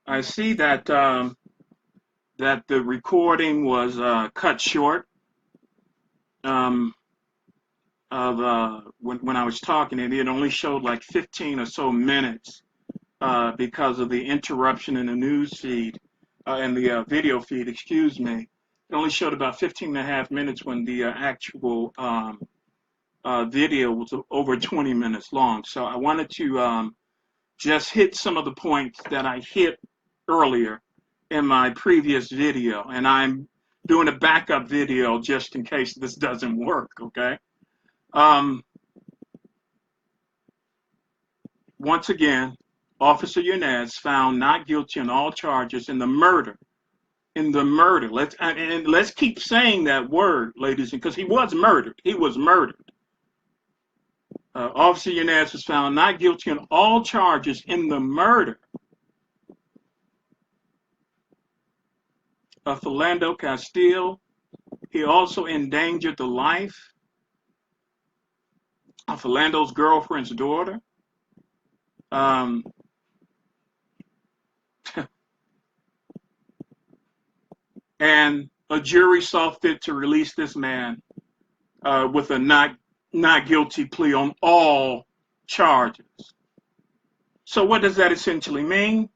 I see that that the recording was cut short um, of when I was talking, and it only showed like 15 or so minutes because of the interruption in the news feed and the video feed. Excuse me. It only showed about 15 and a half minutes when the actual video was over 20 minutes long. So I wanted to just hit some of the points that I hit earlier in my previous video, and I'm doing a backup video just in case this doesn't work, okay? Um, Once again, Officer Yanez found not guilty on all charges in the murder. In the murder. Let's keep saying that word, ladies, because he was murdered. He was murdered. Officer Yanez was found not guilty on all charges in the murder of Philando Castile. He also endangered the life of Philando's girlfriend's daughter. Um, and a jury saw fit to release this man with a not guilty plea on all charges. So what does that essentially mean?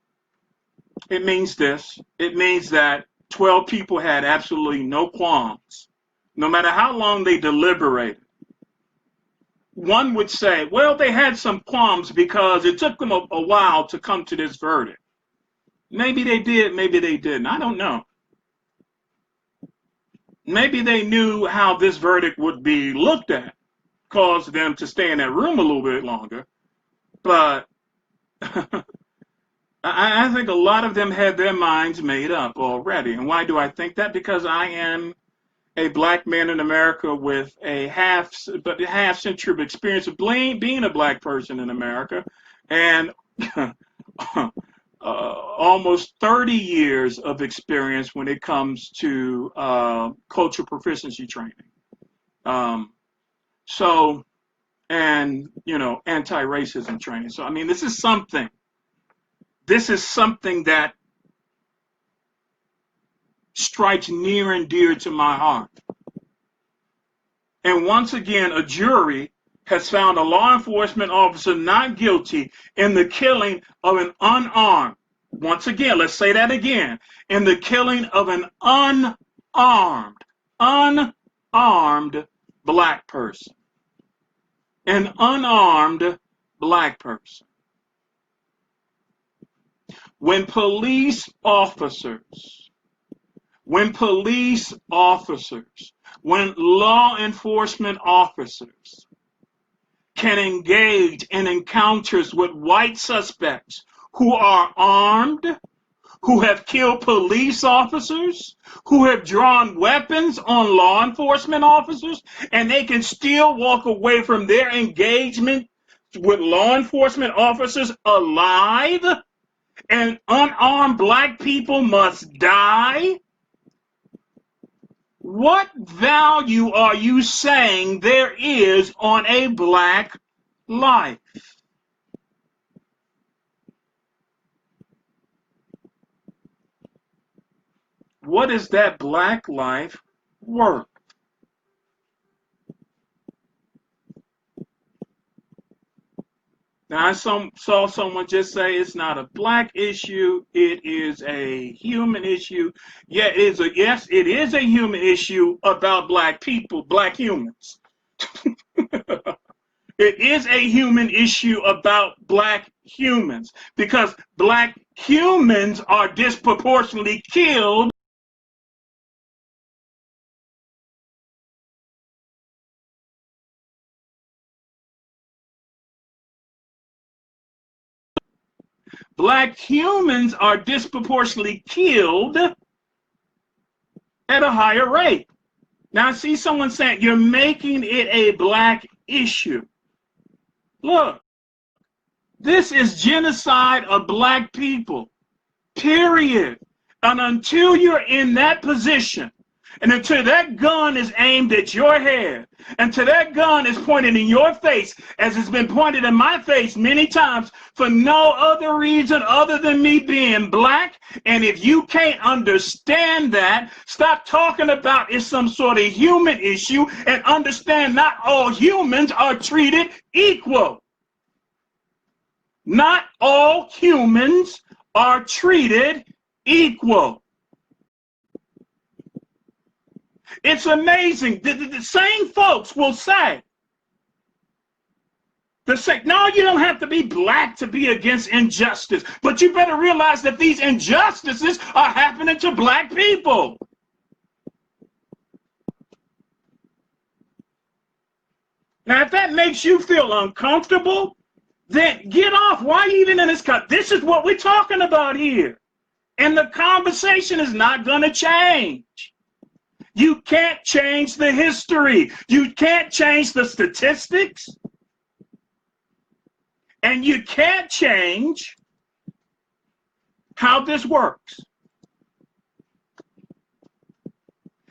It means this. It means that 12 people had absolutely no qualms, no matter how long they deliberated. One would say, well, they had some qualms because it took them a while to come to this verdict. Maybe they did, maybe they didn't. I don't know. Maybe they knew how this verdict would be looked at, caused them to stay in that room a little bit longer. But I think a lot of them had their minds made up already. And why do I think that? Because I am a black man in America with a half century of experience of being a black person in America, and almost 30 years of experience when it comes to cultural proficiency training. So, and anti-racism training. So, I mean, this is something that strikes near and dear to my heart. And once again, a jury has found a law enforcement officer not guilty in the killing of an unarmed, once again, let's say that again, in the killing of an unarmed black person. An unarmed black person. When law enforcement officers can engage in encounters with white suspects who are armed, who have killed police officers, who have drawn weapons on law enforcement officers, and they can still walk away from their engagement with law enforcement officers alive, and unarmed black people must die. What value are you saying there is on a black life? What is that black life worth? Now, I saw someone just say it's not a black issue, it is a human issue. Yeah, yes, it is a human issue about black people, black humans. It is a human issue about black humans because black humans are disproportionately killed. Black humans are disproportionately killed at a higher rate. Now, I see someone saying you're making it a black issue. Look, this is genocide of black people, period. And until you're in that position And until that gun is aimed at your head, until that gun is pointed in your face, as it's been pointed in my face many times, for no other reason other than me being black, and if you can't understand that, stop talking about it's some sort of human issue and understand not all humans are treated equal. Not all humans are treated equal. It's amazing. The same folks will say, no, you don't have to be black to be against injustice, but you better realize that these injustices are happening to black people. Now, if that makes you feel uncomfortable, then get off. Why are you even in this cut? This is what we're talking about here. And the conversation is not going to change. You can't change the history. You can't change the statistics. And you can't change how this works.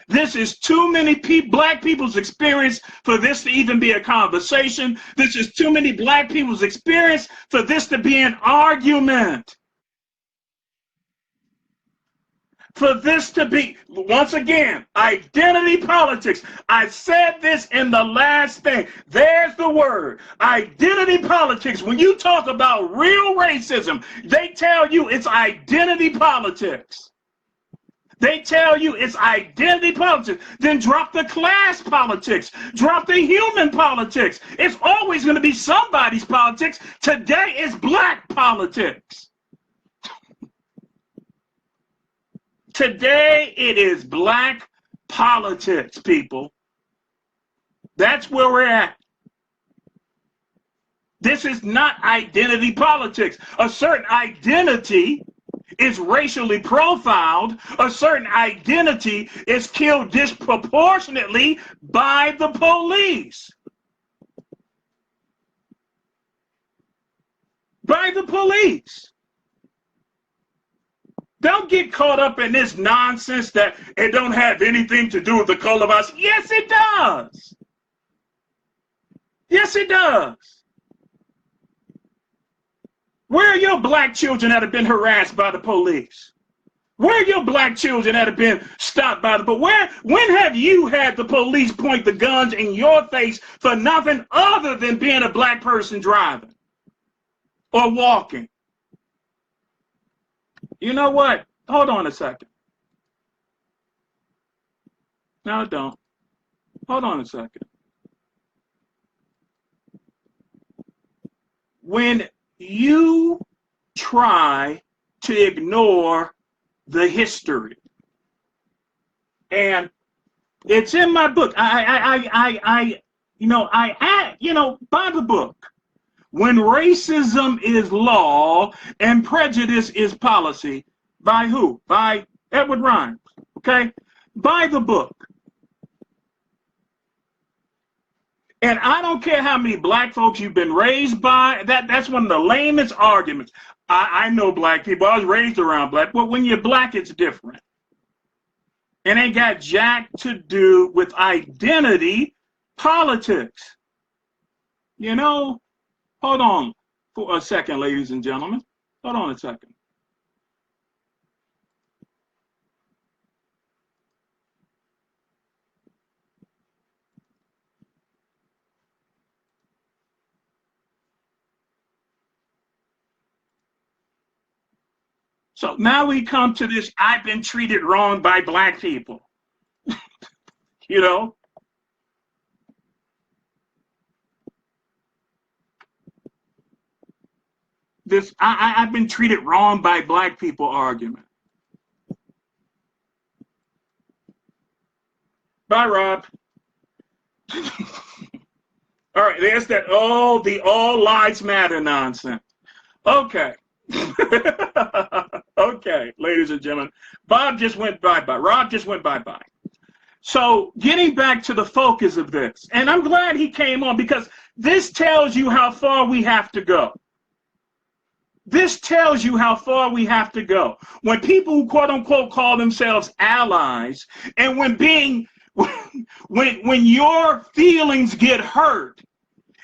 This is too many black people's experience for this to even be a conversation. This is too many black people's experience for this to be an argument. For this to be, once again, identity politics. I said this in the last thing. There's the word, identity politics. When you talk about real racism, they tell you it's identity politics. They tell you it's identity politics. Then drop the class politics. Drop the human politics. It's always going to be somebody's politics. Today is black politics. Today, it is black politics, people. That's where we're at. This is not identity politics. A certain identity is racially profiled. A certain identity is killed disproportionately by the police. By the police. Don't get caught up in this nonsense that it don't have anything to do with the color of us. Yes, it does. Yes, it does. Where are your black children that have been harassed by the police? Where are your black children that have been stopped by the police? When have you had the police point the guns in your face for nothing other than being a black person driving or walking? You know what? Hold on a second. No, don't. Hold on a second. When you try to ignore the history, and it's in my book. By the book. When Racism is Law and Prejudice is Policy, by who? By Edward Rhymes, okay? By the book. And I don't care how many black folks you've been raised by, that's one of the lamest arguments. I know black people, I was raised around black, but when you're black, it's different. And it got jack to do with identity politics. You know? Hold on for a second, ladies and gentlemen. Hold on a second. So now we come to this, I've been treated wrong by black people. You know? This I've been treated wrong by black people argument. Bye, Rob. All right, there's that the all lives matter nonsense. Okay. Okay, ladies and gentlemen. Bob just went bye-bye. Rob just went bye-bye. So getting back to the focus of this, and I'm glad he came on because this tells you how far we have to go. This tells you how far we have to go. When people who quote unquote call themselves allies, and when your feelings get hurt,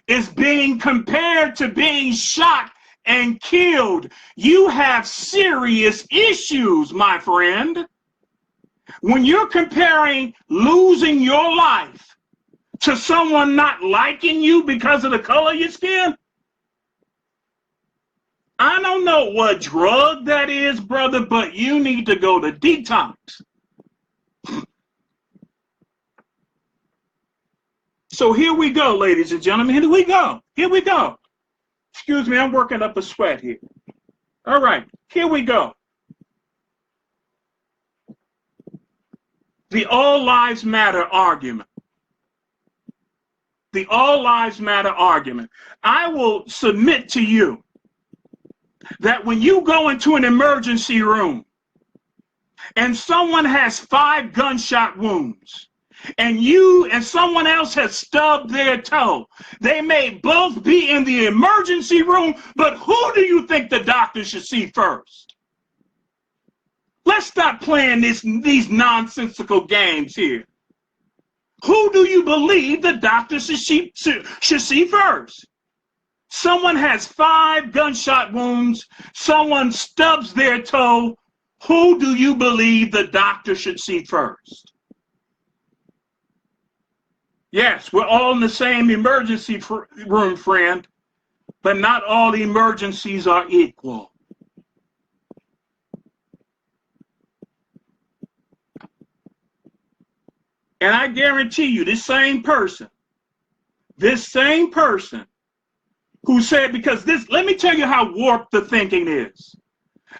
is being compared to being shot and killed, you have serious issues, my friend. When you're comparing losing your life to someone not liking you because of the color of your skin, I don't know what drug that is, brother, but you need to go to detox. So here we go, ladies and gentlemen. Here we go. Here we go. Excuse me, I'm working up a sweat here. All right, here we go. The all lives matter argument. The all lives matter argument. I will submit to you that when you go into an emergency room and someone has 5 gunshot wounds and you and someone else has stubbed their toe, they may both be in the emergency room, but who do you think the doctor should see first? Let's stop playing these nonsensical games here. Who do you believe the doctor should see first? Someone has 5 gunshot wounds, someone stubs their toe. Who do you believe the doctor should see first? Yes, we're all in the same emergency room, friend, but not all emergencies are equal. And I guarantee you, this same person who said, because this, let me tell you how warped the thinking is.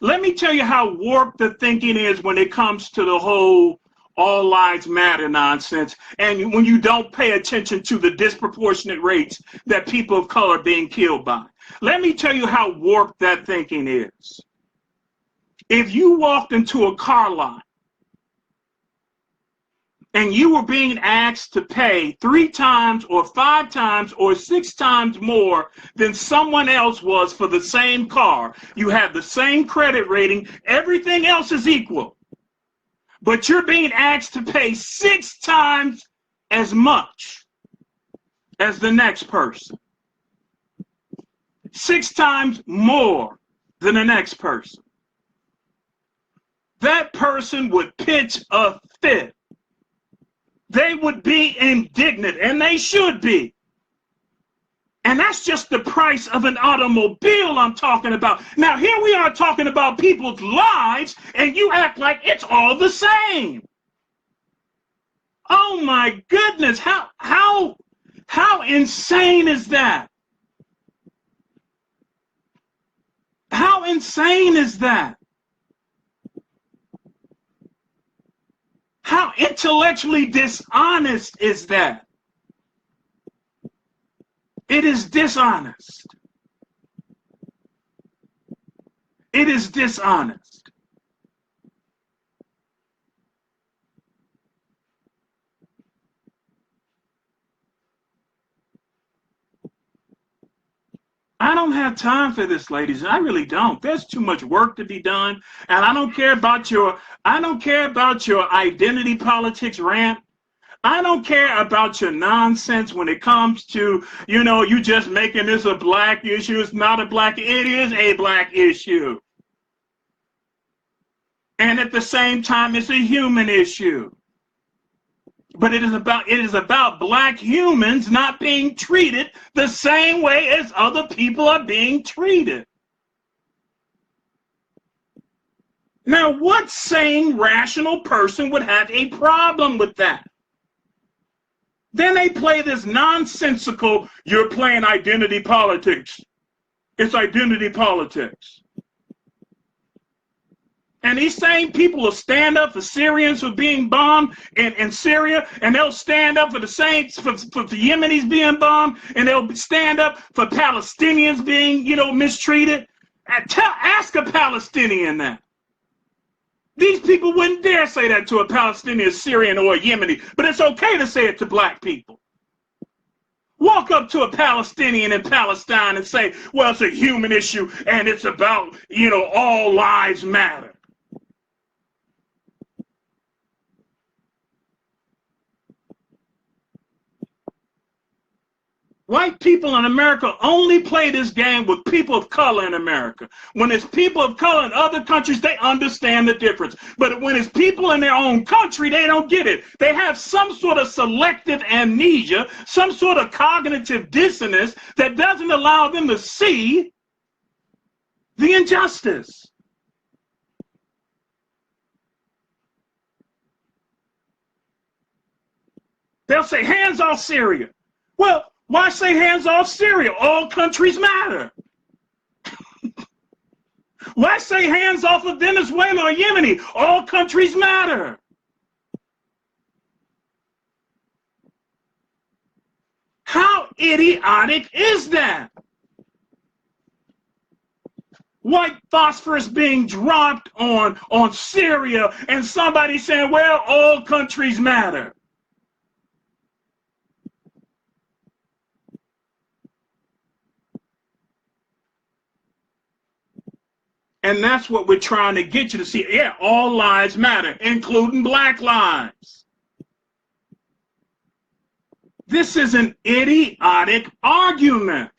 Let me tell you how warped the thinking is when it comes to the whole all lives matter nonsense, and when you don't pay attention to the disproportionate rates that people of color are being killed by. Let me tell you how warped that thinking is. If you walked into a car lot and you were being asked to pay 3 times or 5 times or 6 times more than someone else was for the same car, you have the same credit rating, everything else is equal, but you're being asked to pay 6 times as much as the next person, 6 times more than the next person, that person would pitch a fit. They would be indignant, and they should be. And that's just the price of an automobile I'm talking about. Now, here we are talking about people's lives, and you act like it's all the same. Oh my goodness, how insane is that? How insane is that? How intellectually dishonest is that? It is dishonest. It is dishonest. I don't have time for this, ladies. I really don't. There's too much work to be done, and I don't care about your identity politics rant. I don't care about your nonsense when it comes to, you just making this a black issue. It's not a black, it is a black issue. And at the same time, it's a human issue. But it is about black humans not being treated the same way as other people are being treated. Now, what sane, rational person would have a problem with that? Then they play this nonsensical, you're playing identity politics. It's identity politics. And these same people will stand up for Syrians who are being bombed in Syria, and they'll stand up for the Yemenis being bombed, and they'll stand up for Palestinians being, mistreated. Ask a Palestinian that. These people wouldn't dare say that to a Palestinian, Syrian, or a Yemeni, but it's okay to say it to black people. Walk up to a Palestinian in Palestine and say, well, it's a human issue and it's about, all lives matter. White people in America only play this game with people of color in America. When it's people of color in other countries, they understand the difference. But when it's people in their own country, they don't get it. They have some sort of selective amnesia, some sort of cognitive dissonance that doesn't allow them to see the injustice. They'll say, hands off Syria. Well, why say hands off Syria? All countries matter. Why say hands off of Venezuela or Yemen? All countries matter. How idiotic is that? White phosphorus being dropped on Syria and somebody saying, well, all countries matter. And that's what we're trying to get you to see. Yeah, all lives matter, including black lives. This is an idiotic argument.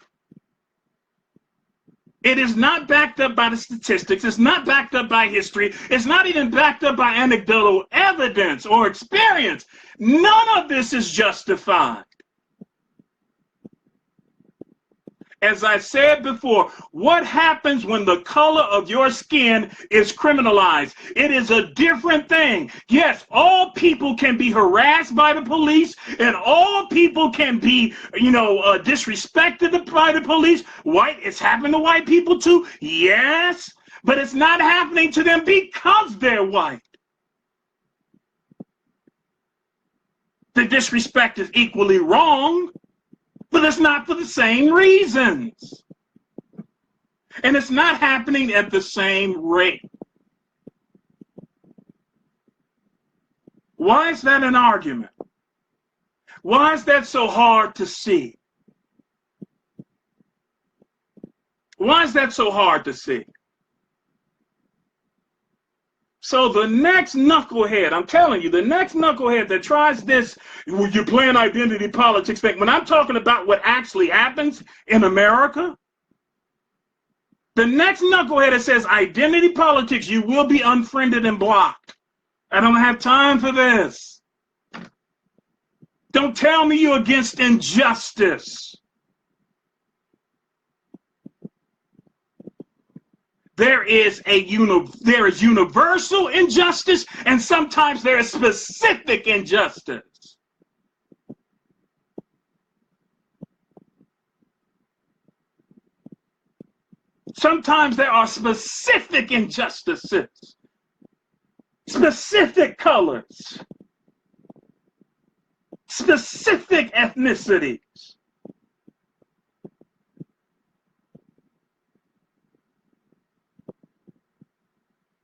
It is not backed up by the statistics. It's not backed up by history. It's not even backed up by anecdotal evidence or experience. None of this is justified. As I said before, what happens when the color of your skin is criminalized? It is a different thing. Yes, all people can be harassed by the police, and all people can be, disrespected by the police. It's happened to white people too, yes, but it's not happening to them because they're white. The disrespect is equally wrong, but it's not for the same reasons. And it's not happening at the same rate. Why is that an argument? Why is that so hard to see? Why is that so hard to see? So the next knucklehead, I'm telling you, the next knucklehead that tries this, you're playing identity politics thing, when I'm talking about what actually happens in America, the next knucklehead that says identity politics, you will be unfriended and blocked. I don't have time for this. Don't tell me you're against injustice. There is universal injustice, and sometimes there is specific injustice. Sometimes there are specific injustices, specific colors, specific ethnicities.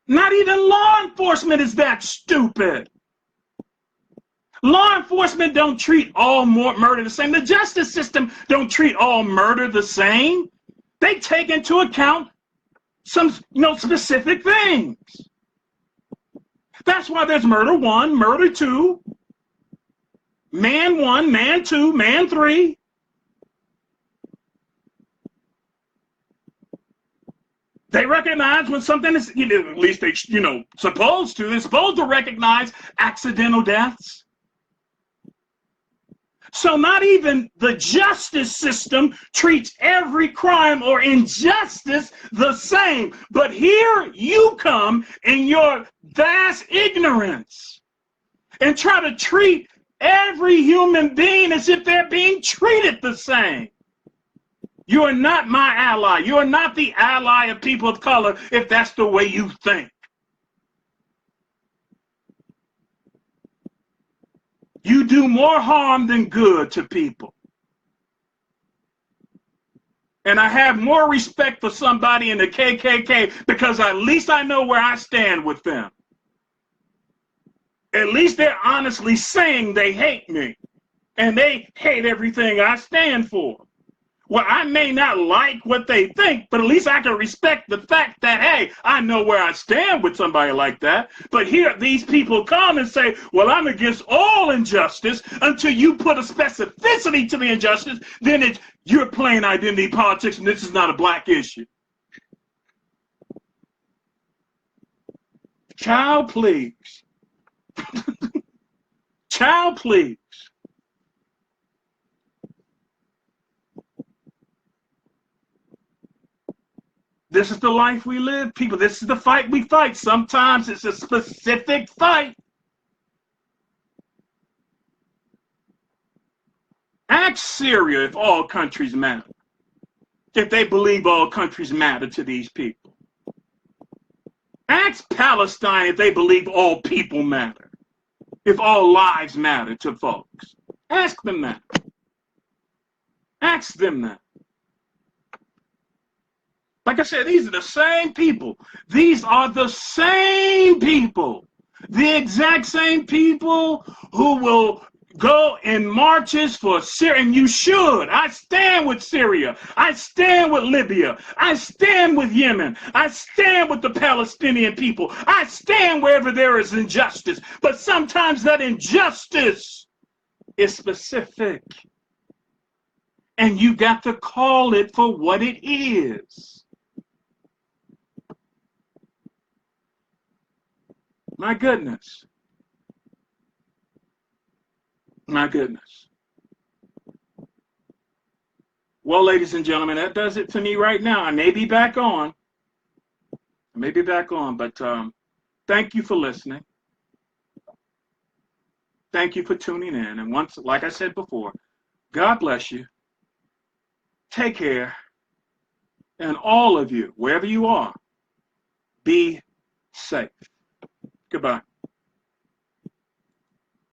Not even law enforcement is that stupid. Law enforcement don't treat all murder the same. The justice system don't treat all murder the same. They take into account some specific things. That's why there's murder 1, murder 2, man 1, man 2, man 3. They recognize when something is, at least they, supposed to. They're supposed to recognize accidental deaths. So not even the justice system treats every crime or injustice the same. But here you come in your vast ignorance and try to treat every human being as if they're being treated the same. You are not my ally. You are not the ally of people of color if that's the way you think. You do more harm than good to people. And I have more respect for somebody in the KKK because at least I know where I stand with them. At least they're honestly saying they hate me. and they hate everything I stand for. Well, I may not like what they think, but at least I can respect the fact that, hey, I know where I stand with somebody like that. But here, these people come and say, well, I'm against all injustice until you put a specificity to the injustice. Then you're playing identity politics, and this is not a black issue. Child, please. Child, please. This is the life we live, people. This is the fight we fight. Sometimes it's a specific fight. Ask Syria if all countries matter. If they believe all countries matter to these people. Ask Palestine if they believe all people matter. If all lives matter to folks. Ask them that. Ask them that. Like I said, these are the same people. These are the same people. The exact same people who will go in marches for Syria, and you should. I stand with Syria. I stand with Libya. I stand with Yemen. I stand with the Palestinian people. I stand wherever there is injustice. But sometimes that injustice is specific. And you got to call it for what it is. My goodness. My goodness. Well, ladies and gentlemen, that does it for me right now. I may be back on. But thank you for listening. Thank you for tuning in. And once, like I said before, God bless you. Take care. And all of you, wherever you are, be safe. Goodbye.